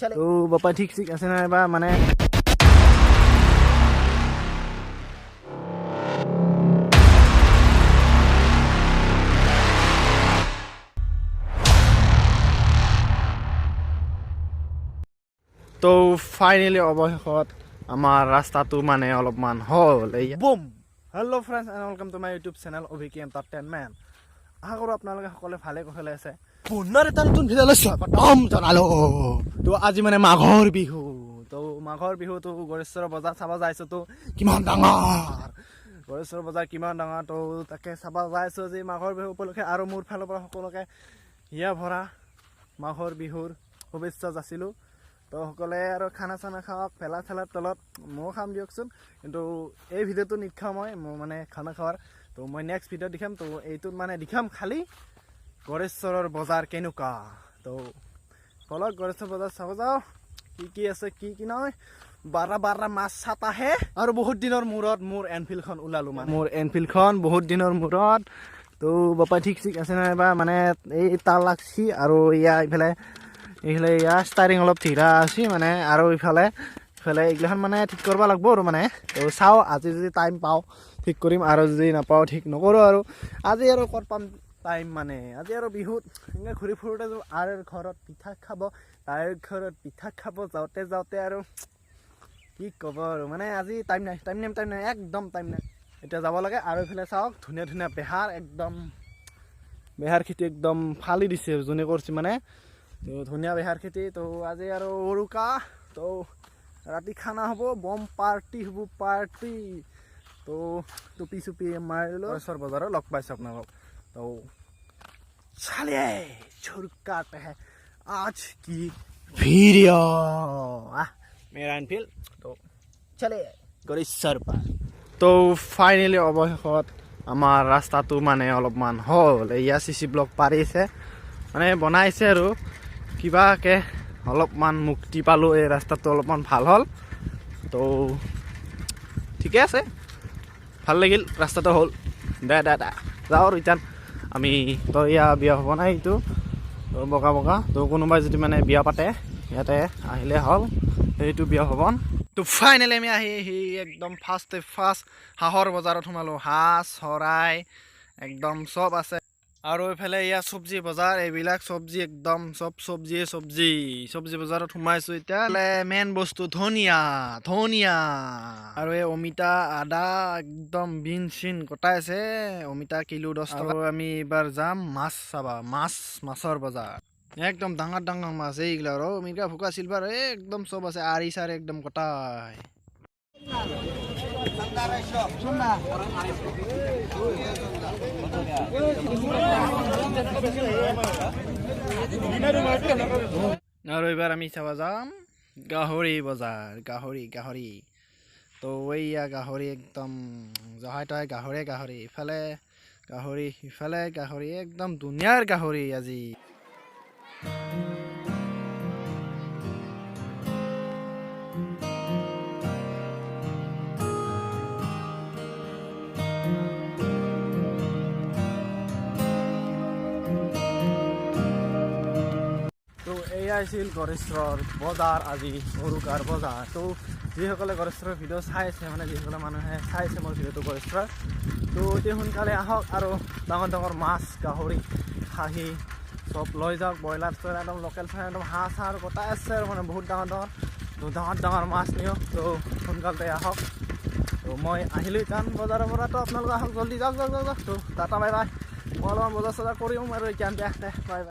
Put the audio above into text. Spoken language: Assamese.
তো বাপা ঠিক আছে না বা মানে তো ফাইনেলি অৱশেষত আমাৰ ৰাস্তাটো মানে অলপমান হ'ল এই বুম hello' friends and welcome to my YouTube channel Abhiki entertainment আশা কৰোঁ আপোনালোকে সকলোৱে ভালে কুশলে আছে পুনৰ এটা নতুন ভিডিঅ'লৈ স্বাগতম জনালোঁ তো আজি মানে মাঘৰ বিহু তো মাঘৰ বিহুটো গড়েশ্বৰ বজাৰ চাব যাইছোঁ তো কিমান ডাঙৰ গড়েশ্বৰ বজাৰ কিমান ডাঙৰ তো তাকে চাব যাইছোঁ আজি মাঘৰ বিহু উপলক্ষে আৰু মোৰ ফালৰ পৰা সকলোকে হিয়া ভৰা মাঘৰ বিহুৰ শুভেচ্ছা যাচিলোঁ তো সকলে আৰু খানা চানা খাওক ভেলা চেলাৰ তলত ময়ো খাম দিয়কচোন কিন্তু এই ভিডিঅ'টো নিখাম মই মানে খানা খোৱাৰ তো মই নেক্সট ভিডিঅ' দেখাম তো এইটোত মানে দেখাম খালি গড়েশ্বৰৰ বজাৰ কেনেকুৱা তো ফলত গড়েশ্বৰ বজাৰ চাব যাওঁ কি আছে কি নহয় বাৰা মাছ চাত আহে আৰু বহুত দিনৰ মূৰত মোৰ এনফিল্ডখন ওলালোঁ মানে মোৰ এনফিল্ডখন বহুত দিনৰ মূৰত তো বাপা ঠিক আছে নাই বা মানে এই তাল লাগছি আৰু এইফালে ইয়াৰ ষ্টাৰিং অলপ ঠিৰা আছে মানে আৰু ইফালে এইগিলাখন মানে ঠিক কৰিব লাগিব আৰু মানে তো চাওঁ আজি যদি টাইম পাওঁ ঠিক কৰিম আৰু যদি নাপাওঁ ঠিক নকৰোঁ আৰু আজি আৰু ক'ত পাম টাইম মানে আজি আৰু বিহুত এনেকৈ ঘূৰি ফুৰোঁতে আৰু ঘৰত পিঠা খাব তাইৰ ঘৰত পিঠা খাব যাওঁতে আৰু কি ক'ব আৰু মানে আজি টাইম নাই একদম টাইম নাই এতিয়া যাব লাগে আৰু এইফালে চাওক ধুনীয়া বেহাৰ খেতি একদম ফালি দিছে যোনে কৰিছে মানে তো ধুনীয়া বেহাৰ খেতি তো আজি আৰু উৰুকা তো ৰাতি খানা হ'ব বম পাৰ্টি হ'ব তো টুপি চুপি মাৰিলোঁ গড়েশ্বৰ বজাৰত লগ পাইছোঁ আপোনালোক তো চালিয়ে ছুৰকাতে হে আজ কি ভিডিঅ' মেৰা এনফিল্ড তো চালিয়ে গড়েশ্বৰ পাৰ তো ফাইনেলি অৱশেষত আমাৰ ৰাস্তাটো মানে অলপমান হ'ল এয়া CC ব্লক পাৰিছে মানে বনাইছে আৰু কিবাকে অলপমান মুক্তি পালোঁ এই ৰাস্তাটো অলপমান ভাল হ'ল তো ঠিকে আছে ভাল লাগিল ৰাস্তাটো হ'ল দে যাওঁ আৰু এতিয়া আমি তো এয়া বিয়া হ'ব নাই এইটো বগা তো কোনোবাই যদি মানে বিয়া পাতে ইয়াতে আহিলে হ'ল সেইটো বিয়া ভৱন তো ফাইনেলি আমি আহি একদম ফাৰ্ষ্ট হাঁহৰ বজাৰত সোমালোঁ হাঁহ চৰাই একদম চব আছে আৰু এইফালে এয়া চব্জি বজাৰ এইবিলাক চব্জি একদম চব চব্জি বজাৰত সোমাইছোঁ এতিয়া মেইন বস্তু ধনিয়া আৰু এই অমিতা আদা একদম বিন চিন কটাই আছে অমিতা কিলো 10 টকা আমি এইবাৰ যাম মাছ চাবা মাছৰ বজাৰ একদম ডাঙৰ মাছ এইগিলা আৰু মিৰ্গা ভুকা চিলভাৰ একদম চব আছে আৰি চাৰি একদম কটাই আৰু এইবাৰ আমি চাব যাম গাহৰি বজাৰ গাহৰি তো এইয়া গাহৰি একদম জহাই তহাই গাহৰি ইফালে গাহৰি সিফালে গাহৰি একদম ধুনীয়াৰ গাহৰি আজি এয়া আছিল গড়েশ্বৰ বজাৰ আজি উৰুকাৰ বজাৰ তো যিসকলে গড়েশ্বৰৰ ভিডিঅ' চাই আছে মানে যিসকলে মানুহে চাইছে মোৰ ভিডিঅ'টো গড়েশ্বৰৰ তো অতি সোনকালে আহক আৰু ডাঙৰ মাছ গাহৰি খাহী চব লৈ যাওক ব্ৰইলাৰ একদম লোকেল একদম হাঁহ চাহ আৰু কটাই আছে আৰু মানে বহুত ডাঙৰ মাছ নিয়ক তো সোনকালতে আহক তো মই আহিলোঁ এতিয়া বজাৰৰ পৰা তো আপোনালোকে আহক জল্দি যাওক তো টাটা বাই মই অলপমান বজাৰ চজাৰ কৰিম আৰু এতিয়া বাই বাই